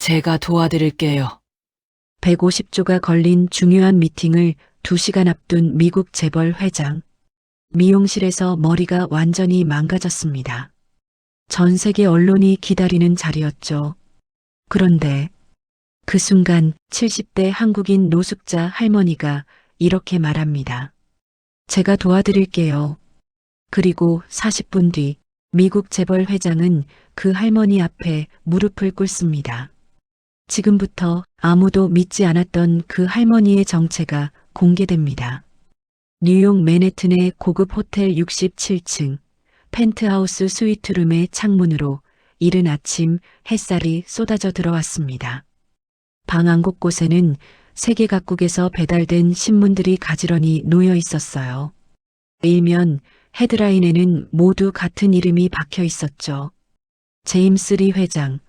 제가 도와드릴게요. 150조가 걸린 중요한 미팅을 2시간 앞둔 미국 재벌 회장. 미용실에서 머리가 완전히 망가졌습니다. 전 세계 언론이 기다리는 자리였죠. 그런데 그 순간 70대 한국인 노숙자 할머니가 이렇게 말합니다. 제가 도와드릴게요. 그리고 40분 뒤 미국 재벌 회장은 그 할머니 앞에 무릎을 꿇습니다. 지금부터 아무도 믿지 않았던 그 할머니의 정체가 공개됩니다. 뉴욕 맨해튼의 고급 호텔 67층 펜트하우스 스위트룸의 창문으로 이른 아침 햇살이 쏟아져 들어왔습니다. 방 안 곳곳에는 세계 각국에서 배달된 신문들이 가지런히 놓여 있었어요. 일면 헤드라인에는 모두 같은 이름이 박혀 있었죠. 제임스 리 회장,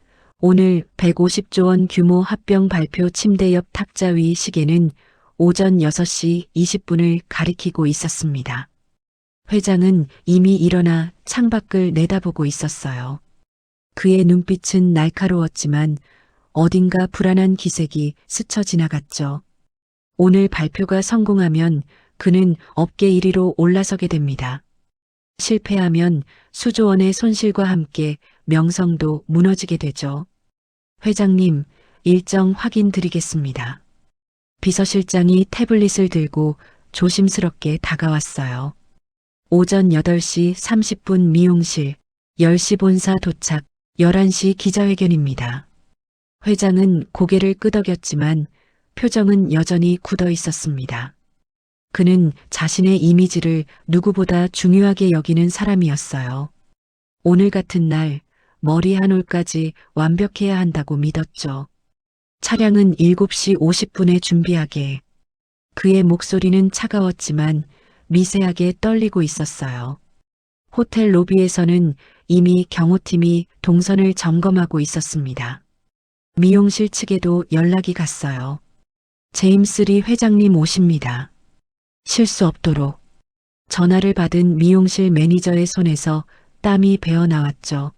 오늘 150조 원 규모 합병 발표 침대 옆 탁자 위 시계는 오전 6시 20분을 가리키고 있었습니다. 회장은 이미 일어나 창밖을 내다보고 있었어요. 그의 눈빛은 날카로웠지만 어딘가 불안한 기색이 스쳐 지나갔죠. 오늘 발표가 성공하면 그는 업계 1위로 올라서게 됩니다. 실패하면 수조 원의 손실과 함께 명성도 무너지게 되죠. 회장님, 일정 확인 드리겠습니다. 비서실장이 태블릿을 들고 조심스럽게 다가왔어요. 오전 8시 30분 미용실, 10시 본사 도착, 11시 기자회견입니다. 회장은 고개를 끄덕였지만 표정은 여전히 굳어 있었습니다. 그는 자신의 이미지를 누구보다 중요하게 여기는 사람이었어요. 오늘 같은 날 머리 한 올까지 완벽해야 한다고 믿었죠. 차량은 7시 50분에 준비하게. 그의 목소리는 차가웠지만 미세하게 떨리고 있었어요. 호텔 로비에서는 이미 경호팀이 동선을 점검하고 있었습니다. 미용실 측에도 연락이 갔어요. 제임스 리 회장님 오십니다. 실수 없도록. 전화를 받은 미용실 매니저의 손에서 땀이 배어 나왔죠.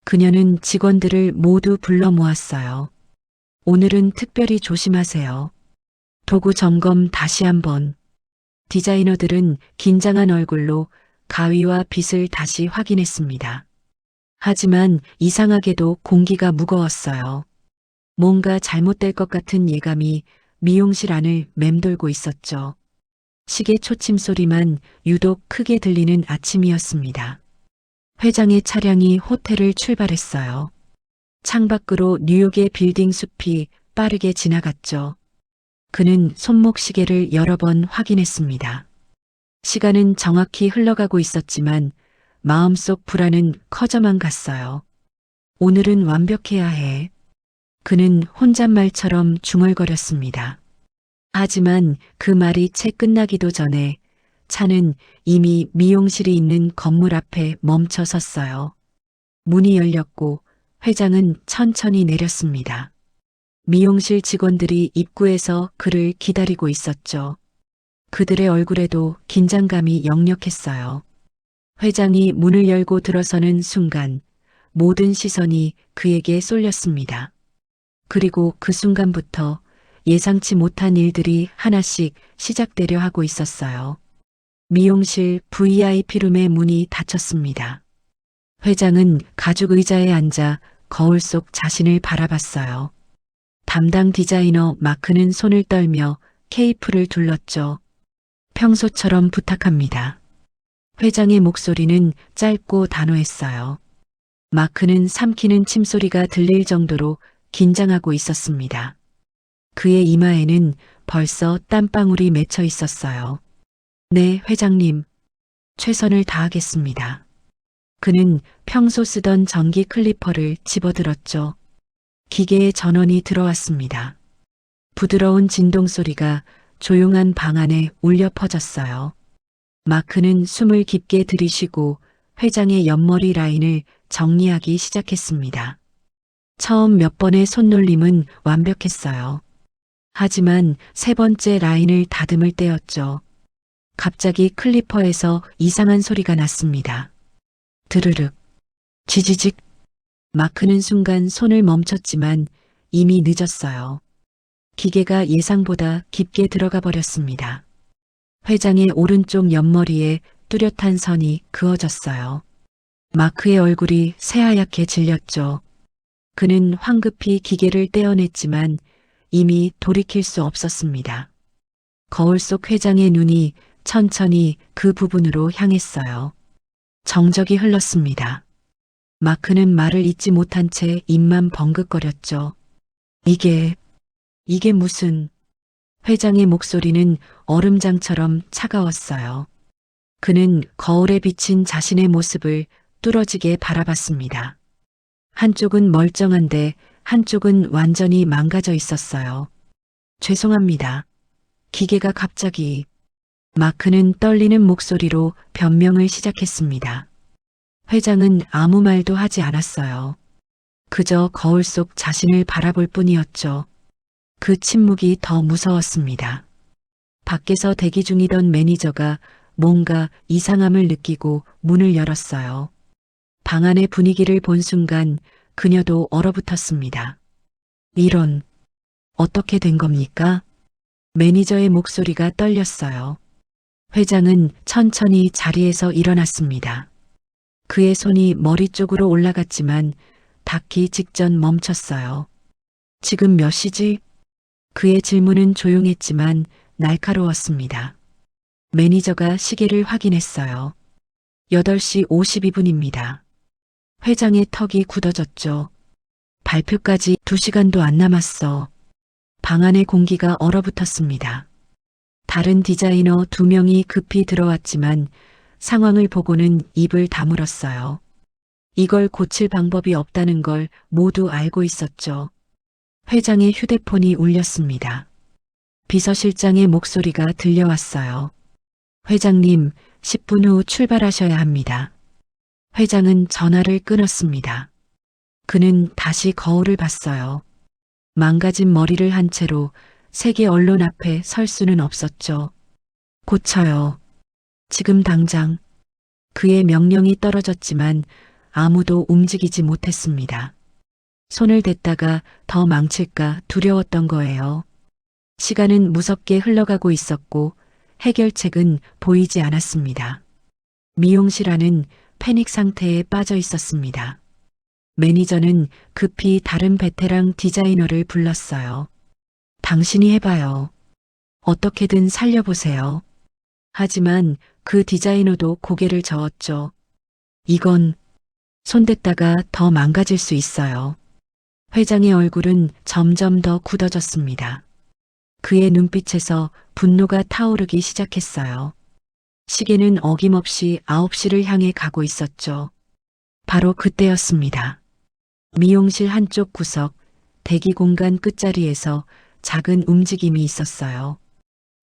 그녀는 직원들을 모두 불러 모았어요. 오늘은 특별히 조심하세요. 도구 점검 다시 한번. 디자이너들은 긴장한 얼굴로 가위와 빗을 다시 확인했습니다. 하지만 이상하게도 공기가 무거웠어요. 뭔가 잘못될 것 같은 예감이 미용실 안을 맴돌고 있었죠. 시계 초침 소리만 유독 크게 들리는 아침이었습니다. 회장의 차량이 호텔을 출발했어요. 창밖으로 뉴욕의 빌딩 숲이 빠르게 지나갔죠. 그는 손목시계를 여러 번 확인했습니다. 시간은 정확히 흘러가고 있었지만 마음속 불안은 커져만 갔어요. 오늘은 완벽해야 해. 그는 혼잣말처럼 중얼거렸습니다. 하지만 그 말이 채 끝나기도 전에 차는 이미 미용실이 있는 건물 앞에 멈춰 섰어요. 문이 열렸고 회장은 천천히 내렸습니다. 미용실 직원들이 입구에서 그를 기다리고 있었죠. 그들의 얼굴에도 긴장감이 역력했어요. 회장이 문을 열고 들어서는 순간 모든 시선이 그에게 쏠렸습니다. 그리고 그 순간부터 예상치 못한 일들이 하나씩 시작되려 하고 있었어요. 미용실 VIP룸의 문이 닫혔습니다. 회장은 가죽 의자에 앉아 거울 속 자신을 바라봤어요. 담당 디자이너 마크는 손을 떨며 케이프를 둘렀죠. 평소처럼 부탁합니다. 회장의 목소리는 짧고 단호했어요. 마크는 삼키는 침소리가 들릴 정도로 긴장하고 있었습니다. 그의 이마에는 벌써 땀방울이 맺혀 있었어요. 네, 회장님. 최선을 다하겠습니다. 그는 평소 쓰던 전기 클리퍼를 집어들었죠. 기계의 전원이 들어왔습니다. 부드러운 진동 소리가 조용한 방 안에 울려 퍼졌어요. 마크는 숨을 깊게 들이쉬고 회장의 옆머리 라인을 정리하기 시작했습니다. 처음 몇 번의 손놀림은 완벽했어요. 하지만 세 번째 라인을 다듬을 때였죠. 갑자기 클리퍼에서 이상한 소리가 났습니다. 드르륵, 지지직. 마크는 순간 손을 멈췄지만 이미 늦었어요. 기계가 예상보다 깊게 들어가 버렸습니다. 회장의 오른쪽 옆머리에 뚜렷한 선이 그어졌어요. 마크의 얼굴이 새하얗게 질렸죠. 그는 황급히 기계를 떼어냈지만 이미 돌이킬 수 없었습니다. 거울 속 회장의 눈이 천천히 그 부분으로 향했어요. 정적이 흘렀습니다. 마크는 말을 잇지 못한 채 입만 벙긋거렸죠. 이게 무슨... 회장의 목소리는 얼음장처럼 차가웠어요. 그는 거울에 비친 자신의 모습을 뚫어지게 바라봤습니다. 한쪽은 멀쩡한데 한쪽은 완전히 망가져 있었어요. 죄송합니다. 기계가 갑자기... 마크는 떨리는 목소리로 변명을 시작했습니다. 회장은 아무 말도 하지 않았어요. 그저 거울 속 자신을 바라볼 뿐이었죠. 그 침묵이 더 무서웠습니다. 밖에서 대기 중이던 매니저가 뭔가 이상함을 느끼고 문을 열었어요. 방 안의 분위기를 본 순간 그녀도 얼어붙었습니다. 이런, 어떻게 된 겁니까? 매니저의 목소리가 떨렸어요. 회장은 천천히 자리에서 일어났습니다. 그의 손이 머리 쪽으로 올라갔지만 닿기 직전 멈췄어요. 지금 몇 시지? 그의 질문은 조용했지만 날카로웠습니다. 매니저가 시계를 확인했어요. 8시 52분입니다. 회장의 턱이 굳어졌죠. 발표까지 2시간도 안 남았어. 방 안의 공기가 얼어붙었습니다. 다른 디자이너 2명이 급히 들어왔지만 상황을 보고는 입을 다물었어요. 이걸 고칠 방법이 없다는 걸 모두 알고 있었죠. 회장의 휴대폰이 울렸습니다. 비서실장의 목소리가 들려왔어요. 회장님, 10분 후 출발하셔야 합니다. 회장은 전화를 끊었습니다. 그는 다시 거울을 봤어요. 망가진 머리를 한 채로 세계 언론 앞에 설 수는 없었죠. 고쳐요. 지금 당장. 그의 명령이 떨어졌지만 아무도 움직이지 못했습니다. 손을 댔다가 더 망칠까 두려웠던 거예요. 시간은 무섭게 흘러가고 있었고 해결책은 보이지 않았습니다. 미용실 안은 패닉 상태에 빠져 있었습니다. 매니저는 급히 다른 베테랑 디자이너를 불렀어요. 당신이 해봐요. 어떻게든 살려보세요. 하지만 그 디자이너도 고개를 저었죠. 이건 손댔다가 더 망가질 수 있어요. 회장의 얼굴은 점점 더 굳어졌습니다. 그의 눈빛에서 분노가 타오르기 시작했어요. 시계는 어김없이 9시를 향해 가고 있었죠. 바로 그때였습니다. 미용실 한쪽 구석, 대기 공간 끝자리에서 작은 움직임이 있었어요.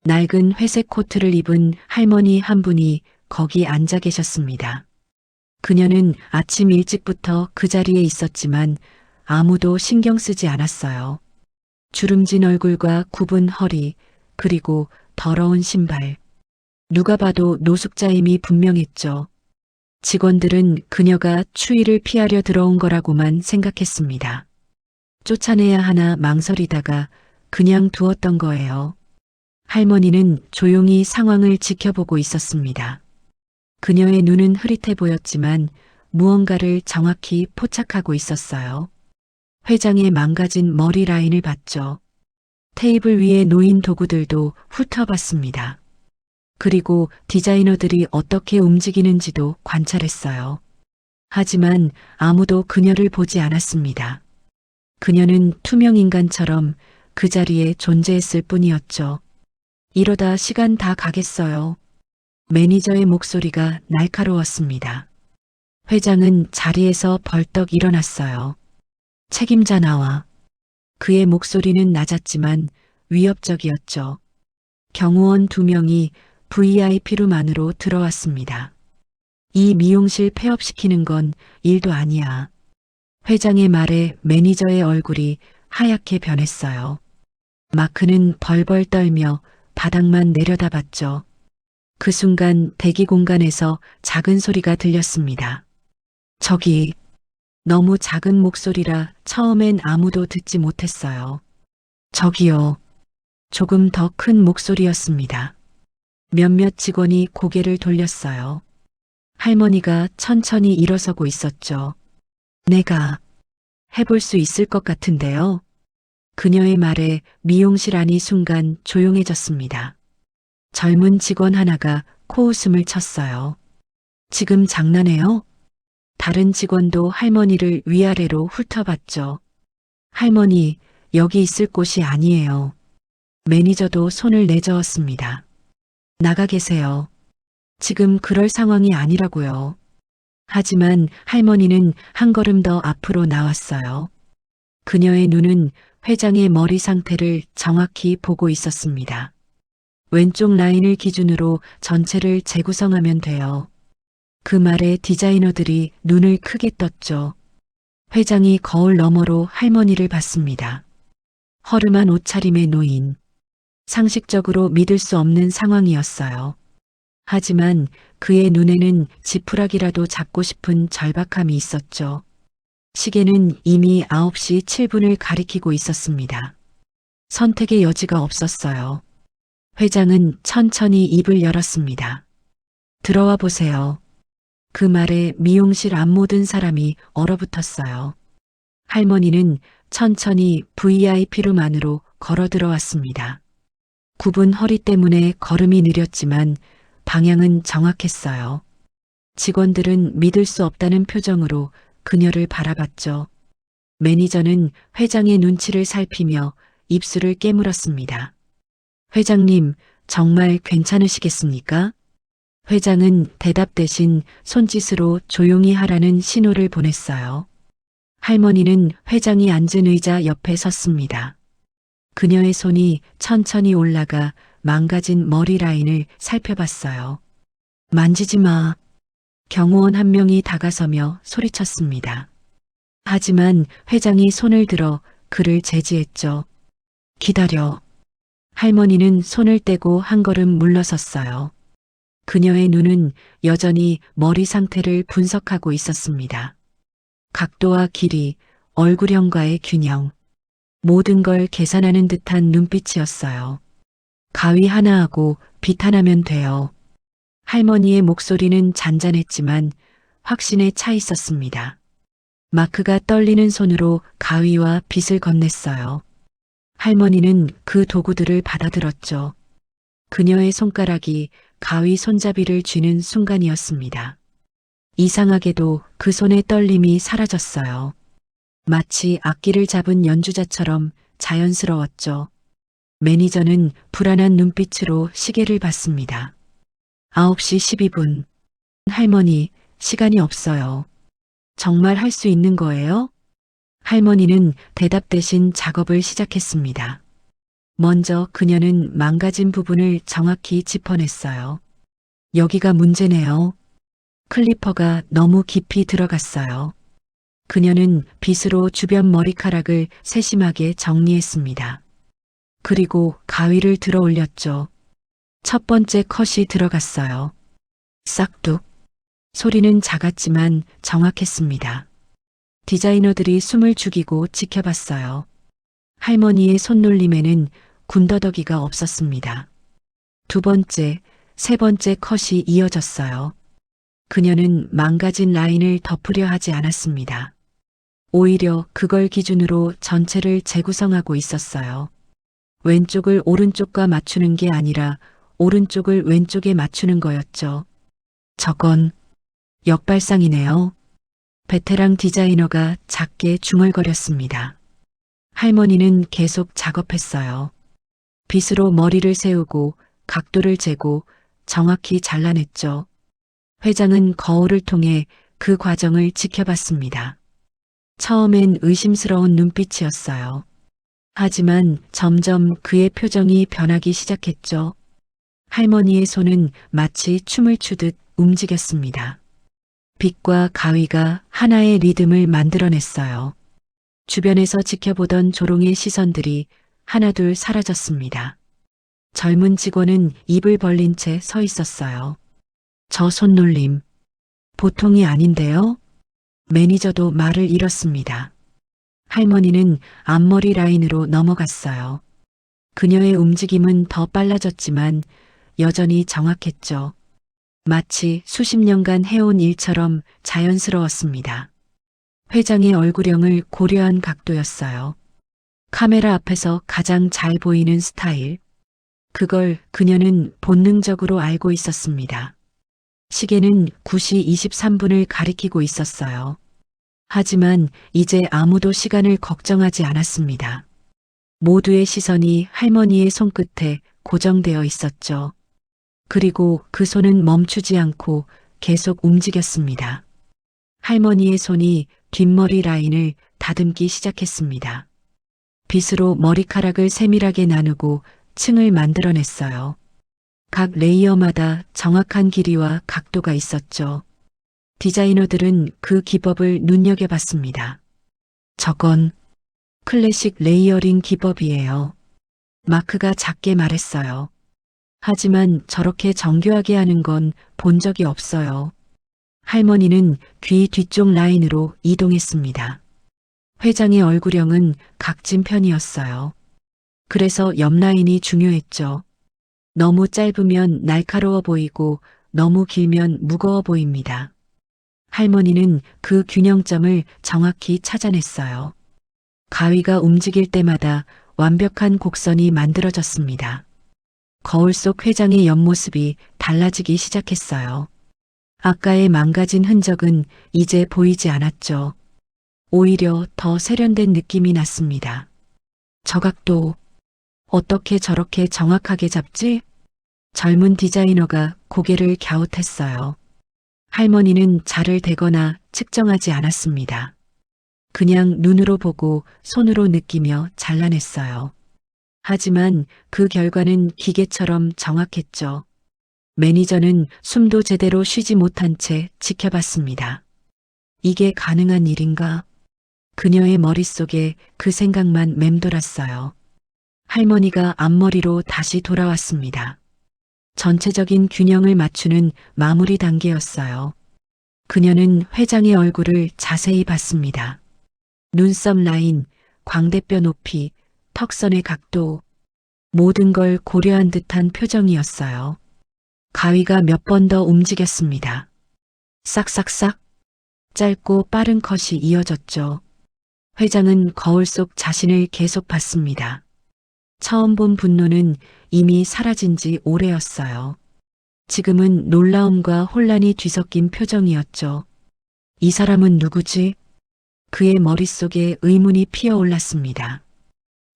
낡은 회색 코트를 입은 할머니 한 분이 거기 앉아 계셨습니다. 그녀는 아침 일찍부터 그 자리에 있었지만 아무도 신경 쓰지 않았어요. 주름진 얼굴과 굽은 허리, 그리고 더러운 신발. 누가 봐도 노숙자임이 분명했죠. 직원들은 그녀가 추위를 피하려 들어온 거라고만 생각했습니다. 쫓아내야 하나 망설이다가 그냥 두었던 거예요. 할머니는 조용히 상황을 지켜보고 있었습니다. 그녀의 눈은 흐릿해 보였지만 무언가를 정확히 포착하고 있었어요. 회장의 망가진 머리 라인을 봤죠. 테이블 위에 놓인 도구들도 훑어봤습니다. 그리고 디자이너들이 어떻게 움직이는지도 관찰했어요. 하지만 아무도 그녀를 보지 않았습니다. 그녀는 투명 인간처럼 그 자리에 존재했을 뿐이었죠. 이러다 시간 다 가겠어요. 매니저의 목소리가 날카로웠습니다. 회장은 자리에서 벌떡 일어났어요. 책임자 나와. 그의 목소리는 낮았지만 위협적이었죠. 경호원 2명이 VIP룸 안으로 들어왔습니다. 이 미용실 폐업시키는 건 일도 아니야. 회장의 말에 매니저의 얼굴이 하얗게 변했어요. 마크는 벌벌 떨며 바닥만 내려다봤죠. 그 순간 대기 공간에서 작은 소리가 들렸습니다. 저기, 너무 작은 목소리라 처음엔 아무도 듣지 못했어요. 저기요. 조금 더 큰 목소리였습니다. 몇몇 직원이 고개를 돌렸어요. 할머니가 천천히 일어서고 있었죠. 내가 해볼 수 있을 것 같은데요. 그녀의 말에 미용실 안이 순간 조용해졌습니다. 젊은 직원 하나가 코웃음을 쳤어요. 지금 장난해요? 다른 직원도 할머니를 위아래로 훑어봤죠. 할머니, 여기 있을 곳이 아니에요. 매니저도 손을 내저었습니다. 나가 계세요. 지금 그럴 상황이 아니라고요. 하지만 할머니는 한 걸음 더 앞으로 나왔어요. 그녀의 눈은 회장의 머리 상태를 정확히 보고 있었습니다. 왼쪽 라인을 기준으로 전체를 재구성하면 돼요. 그 말에 디자이너들이 눈을 크게 떴죠. 회장이 거울 너머로 할머니를 봤습니다. 허름한 옷차림의 노인. 상식적으로 믿을 수 없는 상황이었어요. 하지만 그의 눈에는 지푸라기라도 잡고 싶은 절박함이 있었죠. 시계는 이미 9시 7분을 가리키고 있었습니다. 선택의 여지가 없었어요. 회장은 천천히 입을 열었습니다. 들어와 보세요. 그 말에 미용실 앞 모든 사람이 얼어붙었어요. 할머니는 천천히 VIP룸 안으로 걸어 들어왔습니다. 굽은 허리 때문에 걸음이 느렸지만 방향은 정확했어요. 직원들은 믿을 수 없다는 표정으로 그녀를 바라봤죠. 매니저는 회장의 눈치를 살피며 입술을 깨물었습니다. 회장님, 정말 괜찮으시겠습니까? 회장은 대답 대신 손짓으로 조용히 하라는 신호를 보냈어요. 할머니는 회장이 앉은 의자 옆에 섰습니다. 그녀의 손이 천천히 올라가 망가진 머리 라인을 살펴봤어요. 만지지 마. 경호원 한 명이 다가서며 소리쳤습니다. 하지만 회장이 손을 들어 그를 제지했죠. 기다려. 할머니는 손을 떼고 한 걸음 물러섰어요. 그녀의 눈은 여전히 머리 상태를 분석하고 있었습니다. 각도와 길이, 얼굴형과의 균형, 모든 걸 계산하는 듯한 눈빛이었어요. 가위 하나하고 빗 하나면 돼요. 할머니의 목소리는 잔잔했지만 확신에 차 있었습니다. 마크가 떨리는 손으로 가위와 빗을 건넸어요. 할머니는 그 도구들을 받아들었죠. 그녀의 손가락이 가위 손잡이를 쥐는 순간이었습니다. 이상하게도 그 손의 떨림이 사라졌어요. 마치 악기를 잡은 연주자처럼 자연스러웠죠. 매니저는 불안한 눈빛으로 시계를 봤습니다. 9시 12분. 할머니, 시간이 없어요. 정말 할 수 있는 거예요? 할머니는 대답 대신 작업을 시작했습니다. 먼저 그녀는 망가진 부분을 정확히 짚어냈어요. 여기가 문제네요. 클리퍼가 너무 깊이 들어갔어요. 그녀는 빗으로 주변 머리카락을 세심하게 정리했습니다. 그리고 가위를 들어 올렸죠. 첫 번째 컷이 들어갔어요. 싹둑. 소리는 작았지만 정확했습니다. 디자이너들이 숨을 죽이고 지켜봤어요. 할머니의 손놀림에는 군더더기가 없었습니다. 두 번째, 세 번째 컷이 이어졌어요. 그녀는 망가진 라인을 덮으려 하지 않았습니다. 오히려 그걸 기준으로 전체를 재구성하고 있었어요. 왼쪽을 오른쪽과 맞추는 게 아니라 오른쪽을 왼쪽에 맞추는 거였죠. 저건 역발상이네요. 베테랑 디자이너가 작게 중얼거렸습니다. 할머니는 계속 작업했어요. 빗으로 머리를 세우고 각도를 재고 정확히 잘라냈죠. 회장은 거울을 통해 그 과정을 지켜봤습니다. 처음엔 의심스러운 눈빛이었어요. 하지만 점점 그의 표정이 변하기 시작했죠. 할머니의 손은 마치 춤을 추듯 움직였습니다. 빗과 가위가 하나의 리듬을 만들어냈어요. 주변에서 지켜보던 조롱의 시선들이 하나둘 사라졌습니다. 젊은 직원은 입을 벌린 채 서 있었어요. 저 손놀림, 보통이 아닌데요? 매니저도 말을 잃었습니다. 할머니는 앞머리 라인으로 넘어갔어요. 그녀의 움직임은 더 빨라졌지만 여전히 정확했죠. 마치 수십 년간 해온 일처럼 자연스러웠습니다. 회장의 얼굴형을 고려한 각도였어요. 카메라 앞에서 가장 잘 보이는 스타일. 그걸 그녀는 본능적으로 알고 있었습니다. 시계는 9시 23분을 가리키고 있었어요. 하지만 이제 아무도 시간을 걱정하지 않았습니다. 모두의 시선이 할머니의 손끝에 고정되어 있었죠. 그리고 그 손은 멈추지 않고 계속 움직였습니다. 할머니의 손이 뒷머리 라인을 다듬기 시작했습니다. 빗으로 머리카락을 세밀하게 나누고 층을 만들어냈어요. 각 레이어마다 정확한 길이와 각도가 있었죠. 디자이너들은 그 기법을 눈여겨봤습니다. 저건 클래식 레이어링 기법이에요. 마크가 작게 말했어요. 하지만 저렇게 정교하게 하는 건 본 적이 없어요. 할머니는 귀 뒤쪽 라인으로 이동했습니다. 회장의 얼굴형은 각진 편이었어요. 그래서 옆 라인이 중요했죠. 너무 짧으면 날카로워 보이고 너무 길면 무거워 보입니다. 할머니는 그 균형점을 정확히 찾아냈어요. 가위가 움직일 때마다 완벽한 곡선이 만들어졌습니다. 거울 속 회장의 옆모습이 달라지기 시작했어요. 아까의 망가진 흔적은 이제 보이지 않았죠. 오히려 더 세련된 느낌이 났습니다. 저 각도 어떻게 저렇게 정확하게 잡지? 젊은 디자이너가 고개를 갸웃했어요. 할머니는 자를 대거나 측정하지 않았습니다. 그냥 눈으로 보고 손으로 느끼며 잘라냈어요. 하지만 그 결과는 기계처럼 정확했죠. 매니저는 숨도 제대로 쉬지 못한 채 지켜봤습니다. 이게 가능한 일인가? 그녀의 머릿속에 그 생각만 맴돌았어요. 할머니가 앞머리로 다시 돌아왔습니다. 전체적인 균형을 맞추는 마무리 단계였어요. 그녀는 회장의 얼굴을 자세히 봤습니다. 눈썹 라인, 광대뼈 높이, 턱선의 각도, 모든 걸 고려한 듯한 표정이었어요. 가위가 몇 번 더 움직였습니다. 싹싹싹 짧고 빠른 컷이 이어졌죠. 회장은 거울 속 자신을 계속 봤습니다. 처음 본 분노는 이미 사라진 지 오래였어요. 지금은 놀라움과 혼란이 뒤섞인 표정이었죠. 이 사람은 누구지? 그의 머릿속에 의문이 피어올랐습니다.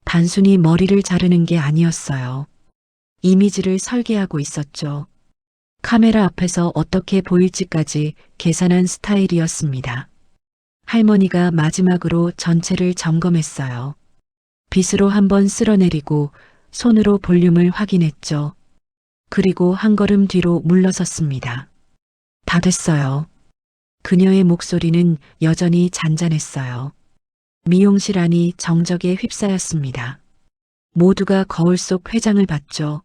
단순히 머리를 자르는 게 아니었어요. 이미지를 설계하고 있었죠. 카메라 앞에서 어떻게 보일지까지 계산한 스타일이었습니다. 할머니가 마지막으로 전체를 점검했어요. 빗으로 한번 쓸어내리고 손으로 볼륨을 확인했죠. 그리고 한 걸음 뒤로 물러섰습니다. 다 됐어요. 그녀의 목소리는 여전히 잔잔했어요. 미용실 안이 정적에 휩싸였습니다. 모두가 거울 속 회장을 봤죠.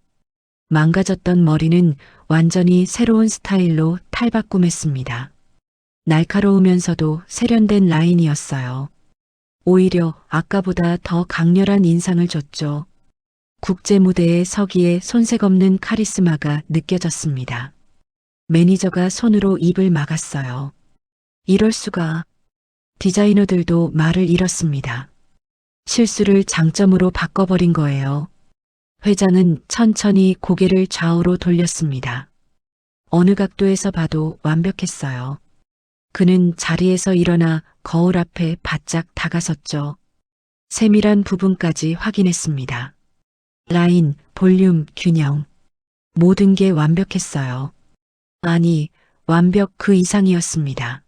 망가졌던 머리는 완전히 새로운 스타일로 탈바꿈했습니다. 날카로우면서도 세련된 라인이었어요. 오히려 아까보다 더 강렬한 인상을 줬죠. 국제 무대에 서기에 손색 없는 카리스마가 느껴졌습니다. 매니저가 손으로 입을 막았어요. 이럴 수가. 디자이너들도 말을 잃었습니다. 실수를 장점으로 바꿔버린 거예요. 회장은 천천히 고개를 좌우로 돌렸습니다. 어느 각도에서 봐도 완벽했어요. 그는 자리에서 일어나 거울 앞에 바짝 다가섰죠. 세밀한 부분까지 확인했습니다. 라인, 볼륨, 균형. 모든 게 완벽했어요. 아니, 완벽 그 이상이었습니다.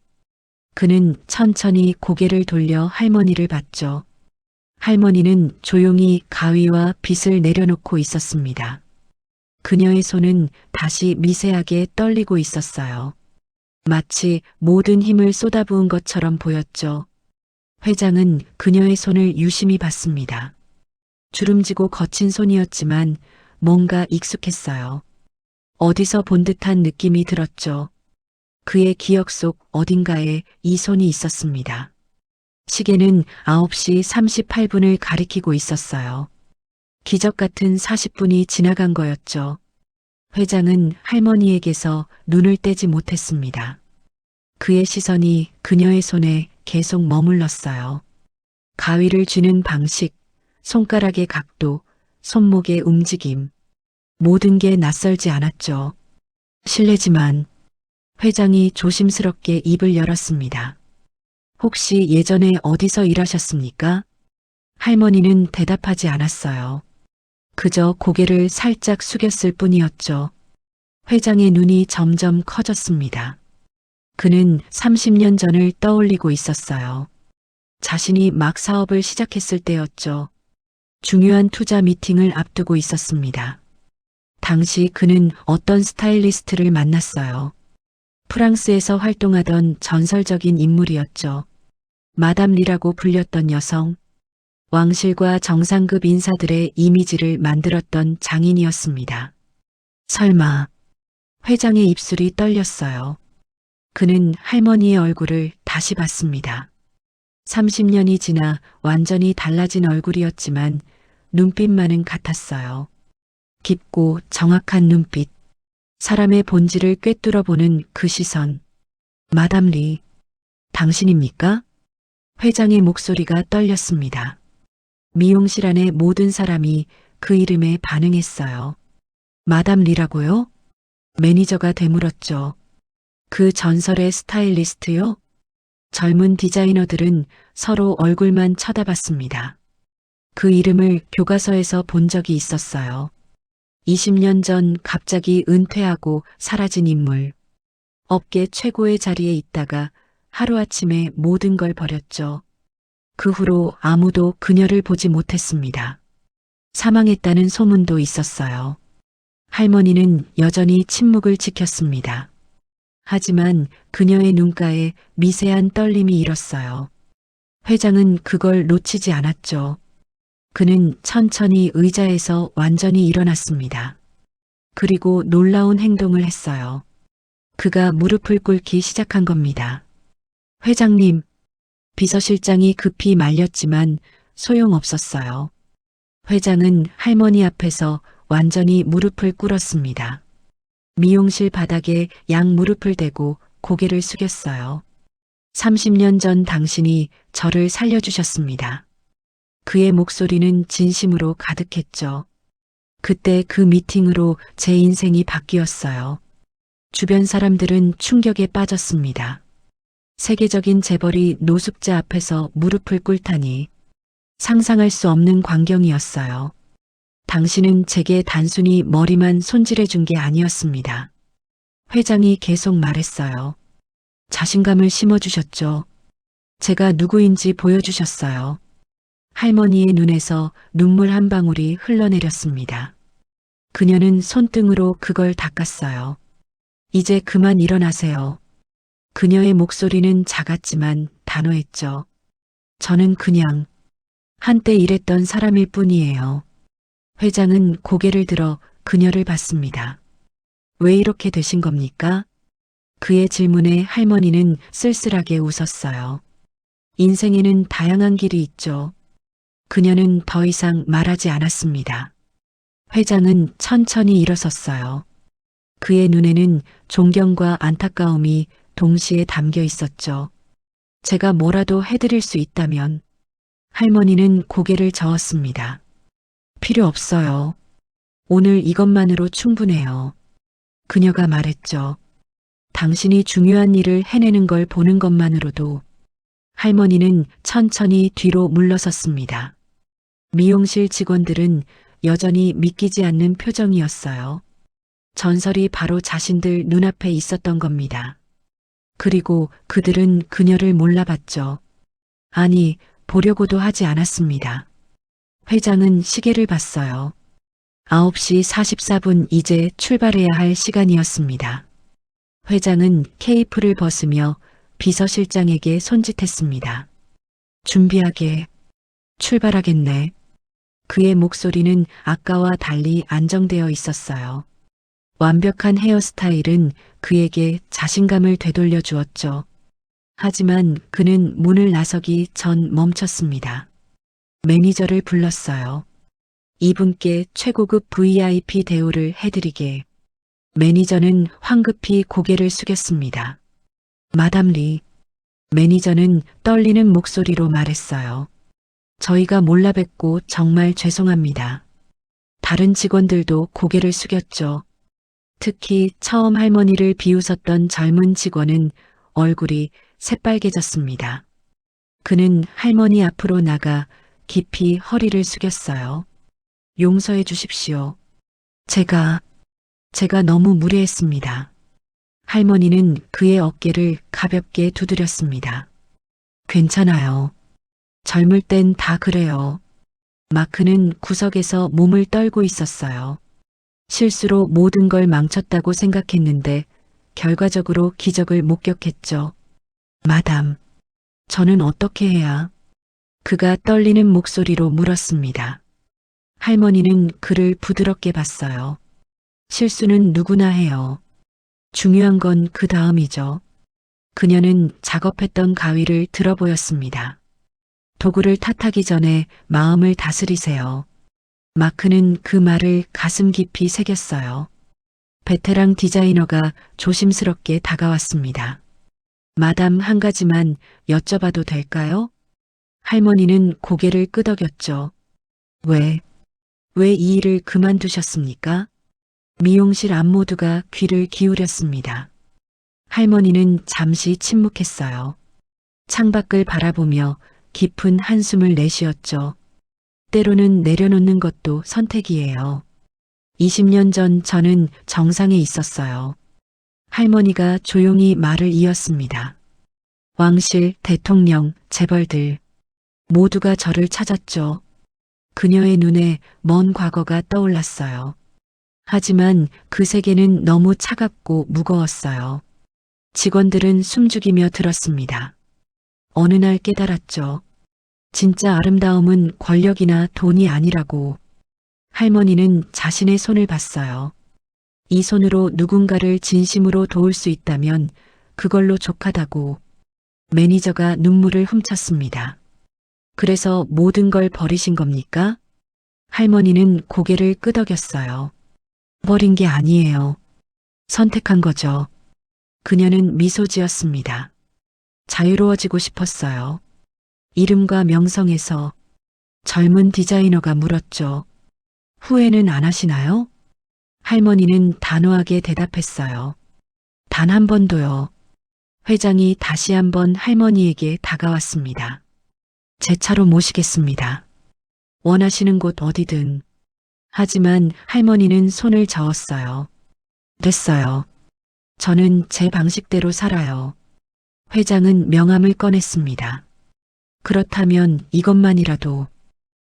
그는 천천히 고개를 돌려 할머니를 봤죠. 할머니는 조용히 가위와 빗을 내려놓고 있었습니다. 그녀의 손은 다시 미세하게 떨리고 있었어요. 마치 모든 힘을 쏟아부은 것처럼 보였죠. 회장은 그녀의 손을 유심히 봤습니다. 주름지고 거친 손이었지만 뭔가 익숙했어요. 어디서 본 듯한 느낌이 들었죠. 그의 기억 속 어딘가에 이 손이 있었습니다. 시계는 9시 38분을 가리키고 있었어요. 기적 같은 40분이 지나간 거였죠. 회장은 할머니에게서 눈을 떼지 못했습니다. 그의 시선이 그녀의 손에 계속 머물렀어요. 가위를 쥐는 방식, 손가락의 각도, 손목의 움직임. 모든 게 낯설지 않았죠. 실례지만 회장이 조심스럽게 입을 열었습니다. 혹시 예전에 어디서 일하셨습니까? 할머니는 대답하지 않았어요. 그저 고개를 살짝 숙였을 뿐이었죠. 회장의 눈이 점점 커졌습니다. 그는 30년 전을 떠올리고 있었어요. 자신이 막 사업을 시작했을 때였죠. 중요한 투자 미팅을 앞두고 있었습니다. 당시 그는 어떤 스타일리스트를 만났어요. 프랑스에서 활동하던 전설적인 인물이었죠. 마담 리라고 불렸던 여성, 왕실과 정상급 인사들의 이미지를 만들었던 장인이었습니다. 설마, 회장의 입술이 떨렸어요. 그는 할머니의 얼굴을 다시 봤습니다. 30년이 지나 완전히 달라진 얼굴이었지만 눈빛만은 같았어요. 깊고 정확한 눈빛, 사람의 본질을 꿰뚫어보는 그 시선. 마담 리, 당신입니까? 회장의 목소리가 떨렸습니다. 미용실 안의 모든 사람이 그 이름에 반응했어요. 마담 리라고요? 매니저가 되물었죠. 그 전설의 스타일리스트요? 젊은 디자이너들은 서로 얼굴만 쳐다봤습니다. 그 이름을 교과서에서 본 적이 있었어요. 20년 전 갑자기 은퇴하고 사라진 인물. 업계 최고의 자리에 있다가 하루아침에 모든 걸 버렸죠. 그 후로 아무도 그녀를 보지 못했습니다. 사망했다는 소문도 있었어요. 할머니는 여전히 침묵을 지켰습니다. 하지만 그녀의 눈가에 미세한 떨림이 일었어요. 회장은 그걸 놓치지 않았죠. 그는 천천히 의자에서 완전히 일어났습니다. 그리고 놀라운 행동을 했어요. 그가 무릎을 꿇기 시작한 겁니다. 회장님, 비서실장이 급히 말렸지만 소용없었어요. 회장은 할머니 앞에서 완전히 무릎을 꿇었습니다. 미용실 바닥에 양 무릎을 대고 고개를 숙였어요. 30년 전 당신이 저를 살려주셨습니다. 그의 목소리는 진심으로 가득했죠. 그때 그 미팅으로 제 인생이 바뀌었어요. 주변 사람들은 충격에 빠졌습니다. 세계적인 재벌이 노숙자 앞에서 무릎을 꿇다니 상상할 수 없는 광경이었어요. 당신은 제게 단순히 머리만 손질해 준 게 아니었습니다. 회장이 계속 말했어요. 자신감을 심어주셨죠. 제가 누구인지 보여주셨어요. 할머니의 눈에서 눈물 한 방울이 흘러내렸습니다. 그녀는 손등으로 그걸 닦았어요. 이제 그만 일어나세요. 그녀의 목소리는 작았지만 단호했죠. 저는 그냥 한때 일했던 사람일 뿐이에요. 회장은 고개를 들어 그녀를 봤습니다. 왜 이렇게 되신 겁니까? 그의 질문에 할머니는 쓸쓸하게 웃었어요. 인생에는 다양한 길이 있죠. 그녀는 더 이상 말하지 않았습니다. 회장은 천천히 일어섰어요. 그의 눈에는 존경과 안타까움이 동시에 담겨 있었죠. 제가 뭐라도 해드릴 수 있다면. 할머니는 고개를 저었습니다. 필요 없어요. 오늘 이것만으로 충분해요. 그녀가 말했죠. 당신이 중요한 일을 해내는 걸 보는 것만으로도. 할머니는 천천히 뒤로 물러섰습니다. 미용실 직원들은 여전히 믿기지 않는 표정이었어요. 전설이 바로 자신들 눈앞에 있었던 겁니다. 그리고 그들은 그녀를 몰라봤죠. 아니, 보려고도 하지 않았습니다. 회장은 시계를 봤어요. 9시 44분 이제 출발해야 할 시간이었습니다. 회장은 케이프를 벗으며 비서실장에게 손짓했습니다. 준비하게. 출발하겠네. 그의 목소리는 아까와 달리 안정되어 있었어요. 완벽한 헤어스타일은 그에게 자신감을 되돌려 주었죠. 하지만 그는 문을 나서기 전 멈췄습니다. 매니저를 불렀어요. 이분께 최고급 VIP 대우를 해드리게. 매니저는 황급히 고개를 숙였습니다. 마담 리. 매니저는 떨리는 목소리로 말했어요. 저희가 몰라 뵙고 정말 죄송합니다. 다른 직원들도 고개를 숙였죠. 특히 처음 할머니를 비웃었던 젊은 직원은 얼굴이 새빨개졌습니다. 그는 할머니 앞으로 나가 깊이 허리를 숙였어요. 용서해 주십시오. 제가 너무 무례했습니다. 할머니는 그의 어깨를 가볍게 두드렸습니다. 괜찮아요. 젊을 땐 다 그래요. 마크는 구석에서 몸을 떨고 있었어요. 실수로 모든 걸 망쳤다고 생각했는데 결과적으로 기적을 목격했죠. 마담, 저는 어떻게 해야? 그가 떨리는 목소리로 물었습니다. 할머니는 그를 부드럽게 봤어요. 실수는 누구나 해요. 중요한 건 그 다음이죠. 그녀는 작업했던 가위를 들어 보였습니다. 도구를 탓하기 전에 마음을 다스리세요. 마크는 그 말을 가슴 깊이 새겼어요. 베테랑 디자이너가 조심스럽게 다가왔습니다. 마담 한 가지만 여쭤봐도 될까요? 할머니는 고개를 끄덕였죠. 왜 이 일을 그만두셨습니까? 미용실 안모두가 귀를 기울였습니다. 할머니는 잠시 침묵했어요. 창밖을 바라보며 깊은 한숨을 내쉬었죠. 때로는 내려놓는 것도 선택이에요. 20년 전 저는 정상에 있었어요. 할머니가 조용히 말을 이었습니다. 왕실, 대통령, 재벌들 모두가 저를 찾았죠. 그녀의 눈에 먼 과거가 떠올랐어요. 하지만 그 세계는 너무 차갑고 무거웠어요. 직원들은 숨죽이며 들었습니다. 어느 날 깨달았죠. 진짜 아름다움은 권력이나 돈이 아니라고. 할머니는 자신의 손을 봤어요. 이 손으로 누군가를 진심으로 도울 수 있다면 그걸로 족하다고. 매니저가 눈물을 훔쳤습니다. 그래서 모든 걸 버리신 겁니까? 할머니는 고개를 끄덕였어요. 버린 게 아니에요. 선택한 거죠. 그녀는 미소 지었습니다. 자유로워지고 싶었어요. 이름과 명성에서. 젊은 디자이너가 물었죠. 후회는 안 하시나요? 할머니는 단호하게 대답했어요. 단 한 번도요. 회장이 다시 한번 할머니에게 다가왔습니다. 제 차로 모시겠습니다. 원하시는 곳 어디든. 하지만 할머니는 손을 저었어요. 됐어요. 저는 제 방식대로 살아요. 회장은 명함을 꺼냈습니다. 그렇다면 이것만이라도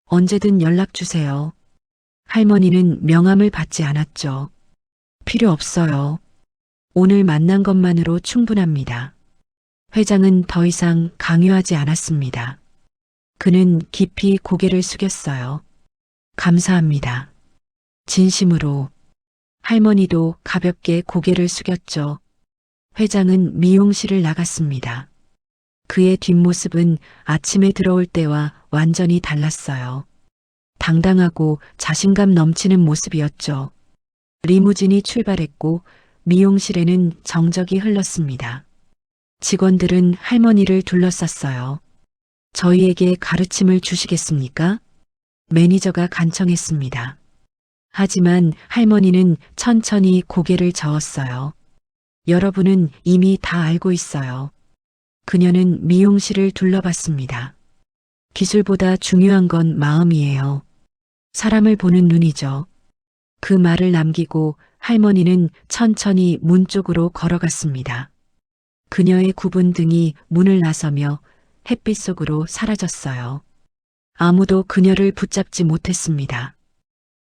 언제든 연락 주세요. 할머니는 명함을 받지 않았죠. 필요 없어요. 오늘 만난 것만으로 충분합니다. 회장은 더 이상 강요하지 않았습니다. 그는 깊이 고개를 숙였어요. 감사합니다. 진심으로. 할머니도 가볍게 고개를 숙였죠. 회장은 미용실을 나갔습니다. 그의 뒷모습은 아침에 들어올 때와 완전히 달랐어요. 당당하고 자신감 넘치는 모습이었죠. 리무진이 출발했고 미용실에는 정적이 흘렀습니다. 직원들은 할머니를 둘러쌌어요. 저희에게 가르침을 주시겠습니까? 매니저가 간청했습니다. 하지만 할머니는 천천히 고개를 저었어요. 여러분은 이미 다 알고 있어요. 그녀는 미용실을 둘러봤습니다. 기술보다 중요한 건 마음이에요. 사람을 보는 눈이죠. 그 말을 남기고 할머니는 천천히 문 쪽으로 걸어갔습니다. 그녀의 굽은 등이 문을 나서며 햇빛 속으로 사라졌어요. 아무도 그녀를 붙잡지 못했습니다.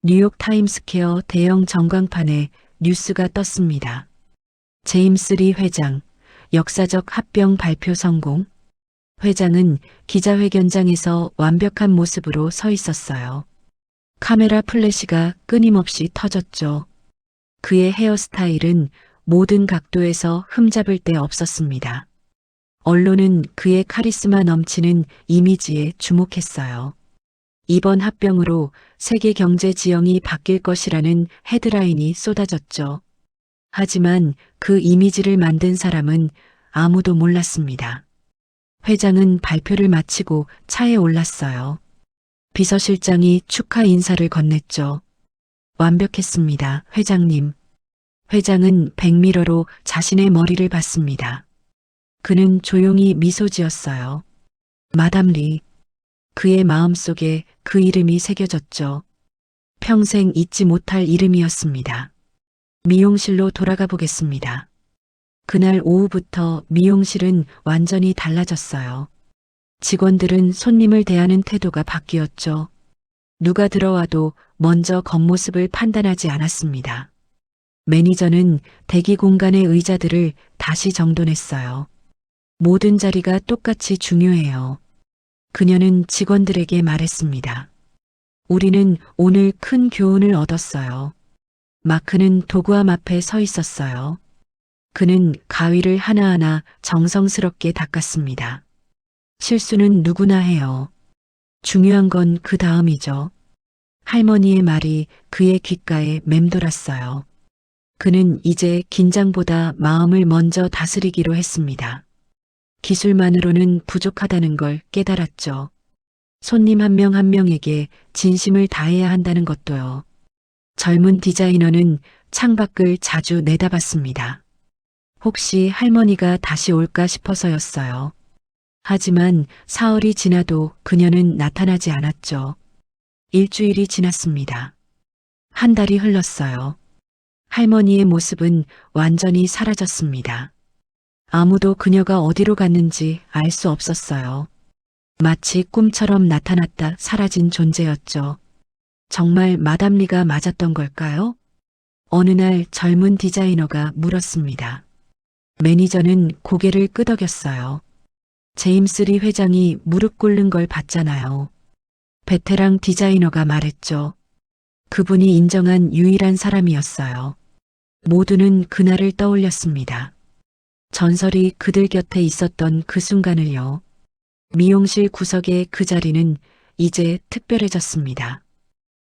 뉴욕 타임스퀘어 대형 전광판에 뉴스가 떴습니다. 제임스 리 회장, 역사적 합병 발표 성공. 회장은 기자회견장에서 완벽한 모습으로 서 있었어요. 카메라 플래시가 끊임없이 터졌죠. 그의 헤어스타일은 모든 각도에서 흠잡을 데 없었습니다. 언론은 그의 카리스마 넘치는 이미지에 주목했어요. 이번 합병으로 세계 경제 지형이 바뀔 것이라는 헤드라인이 쏟아졌죠. 하지만 그 이미지를 만든 사람은 아무도 몰랐습니다. 회장은 발표를 마치고 차에 올랐어요. 비서실장이 축하 인사를 건넸죠. 완벽했습니다, 회장님. 회장은 백미러로 자신의 머리를 봤습니다. 그는 조용히 미소 지었어요. 마담 리. 그의 마음속에 그 이름이 새겨졌죠. 평생 잊지 못할 이름이었습니다. 미용실로 돌아가 보겠습니다. 그날 오후부터 미용실은 완전히 달라졌어요. 직원들은 손님을 대하는 태도가 바뀌었죠. 누가 들어와도 먼저 겉모습을 판단하지 않았습니다. 매니저는 대기 공간의 의자들을 다시 정돈했어요. 모든 자리가 똑같이 중요해요. 그녀는 직원들에게 말했습니다. 우리는 오늘 큰 교훈을 얻었어요. 마크는 도구함 앞에 서 있었어요. 그는 가위를 하나하나 정성스럽게 닦았습니다. 실수는 누구나 해요. 중요한 건 그 다음이죠. 할머니의 말이 그의 귓가에 맴돌았어요. 그는 이제 긴장보다 마음을 먼저 다스리기로 했습니다. 기술만으로는 부족하다는 걸 깨달았죠. 손님 한 명 한 명에게 진심을 다해야 한다는 것도요. 젊은 디자이너는 창밖을 자주 내다봤습니다. 혹시 할머니가 다시 올까 싶어서였어요. 하지만 사흘이 지나도 그녀는 나타나지 않았죠. 일주일이 지났습니다. 한 달이 흘렀어요. 할머니의 모습은 완전히 사라졌습니다. 아무도 그녀가 어디로 갔는지 알 수 없었어요. 마치 꿈처럼 나타났다 사라진 존재였죠. 정말 마담 리가 맞았던 걸까요? 어느 날 젊은 디자이너가 물었습니다. 매니저는 고개를 끄덕였어요. 제임스 리 회장이 무릎 꿇는 걸 봤잖아요. 베테랑 디자이너가 말했죠. 그분이 인정한 유일한 사람이었어요. 모두는 그날을 떠올렸습니다. 전설이 그들 곁에 있었던 그 순간을요. 미용실 구석의 그 자리는 이제 특별해졌습니다.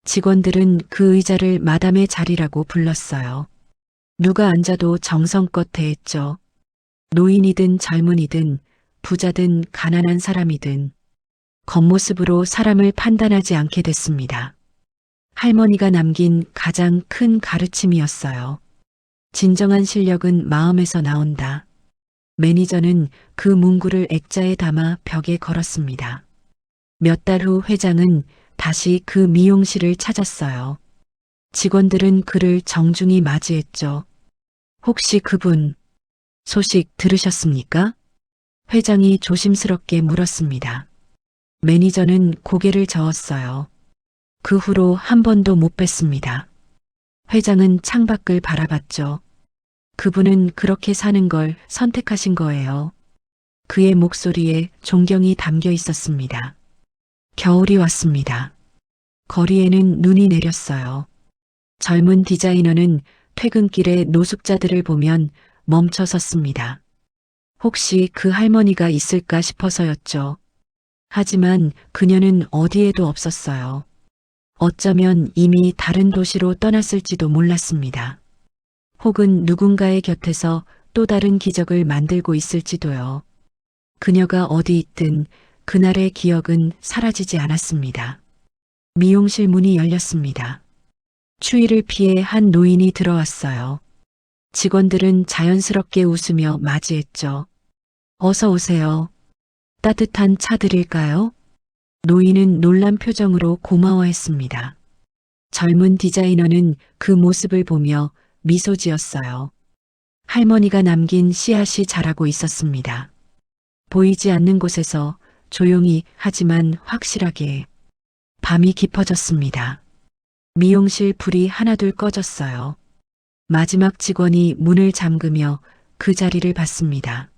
직원들은 그 의자를 마담의 자리라고 불렀어요. 누가 앉아도 정성껏 대했죠. 노인이든 젊은이든 부자든 가난한 사람이든 겉모습으로 사람을 판단하지 않게 됐습니다. 할머니가 남긴 가장 큰 가르침이었어요. 진정한 실력은 마음에서 나온다. 매니저는 그 문구를 액자에 담아 벽에 걸었습니다. 몇 달 후 회장은 다시 그 미용실을 찾았어요. 직원들은 그를 정중히 맞이했죠. 혹시 그분 소식 들으셨습니까? 회장이 조심스럽게 물었습니다. 매니저는 고개를 저었어요. 그 후로 한 번도 못 뵀습니다. 회장은 창밖을 바라봤죠. 그분은 그렇게 사는 걸 선택하신 거예요. 그의 목소리에 존경이 담겨 있었습니다. 겨울이 왔습니다. 거리에는 눈이 내렸어요. 젊은 디자이너는 퇴근길에 노숙자들을 보면 멈춰 섰습니다. 혹시 그 할머니가 있을까 싶어서였죠. 하지만 그녀는 어디에도 없었어요. 어쩌면 이미 다른 도시로 떠났을지도 몰랐습니다. 혹은 누군가의 곁에서 또 다른 기적을 만들고 있을지도요. 그녀가 어디 있든 그날의 기억은 사라지지 않았습니다. 미용실 문이 열렸습니다. 추위를 피해 한 노인이 들어왔어요. 직원들은 자연스럽게 웃으며 맞이했죠. 어서 오세요. 따뜻한 차 드릴까요? 노인은 놀란 표정으로 고마워했습니다. 젊은 디자이너는 그 모습을 보며 미소 지었어요. 할머니가 남긴 씨앗이 자라고 있었습니다. 보이지 않는 곳에서 조용히 하지만 확실하게 밤이 깊어졌습니다. 미용실 불이 하나둘 꺼졌어요. 마지막 직원이 문을 잠그며 그 자리를 봤습니다.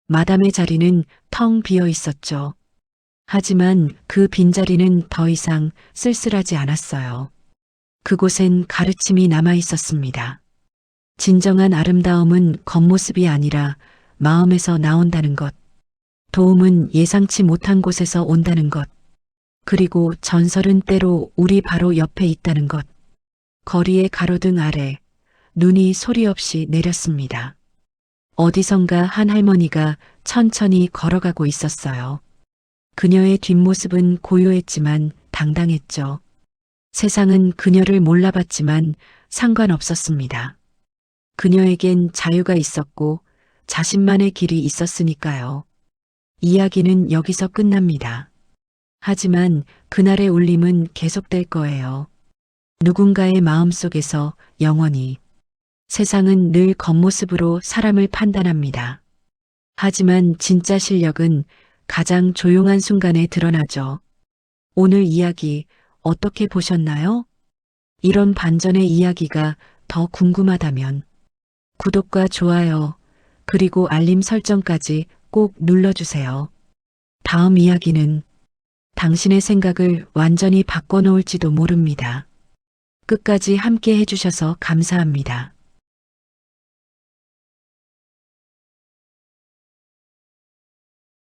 마담의 자리는 텅 비어 있었죠. 하지만 그 빈자리는 더 이상 쓸쓸하지 않았어요. 그곳엔 가르침이 남아 있었습니다. 진정한 아름다움은 겉모습이 아니라 마음에서 나온다는 것. 도움은 예상치 못한 곳에서 온다는 것. 그리고 전설은 때로 우리 바로 옆에 있다는 것. 거리의 가로등 아래 눈이 소리 없이 내렸습니다. 어디선가 한 할머니가 천천히 걸어가고 있었어요. 그녀의 뒷모습은 고요했지만 당당했죠. 세상은 그녀를 몰라봤지만 상관없었습니다. 그녀에겐 자유가 있었고 자신만의 길이 있었으니까요. 이야기는 여기서 끝납니다. 하지만 그날의 울림은 계속될 거예요. 누군가의 마음속에서 영원히. 세상은 늘 겉모습으로 사람을 판단합니다. 하지만 진짜 실력은 가장 조용한 순간에 드러나죠. 오늘 이야기 어떻게 보셨나요? 이런 반전의 이야기가 더 궁금하다면 구독과 좋아요, 그리고 알림 설정까지 꼭 눌러주세요. 다음 이야기는 당신의 생각을 완전히 바꿔놓을지도 모릅니다. 끝까지 함께 해주셔서 감사합니다.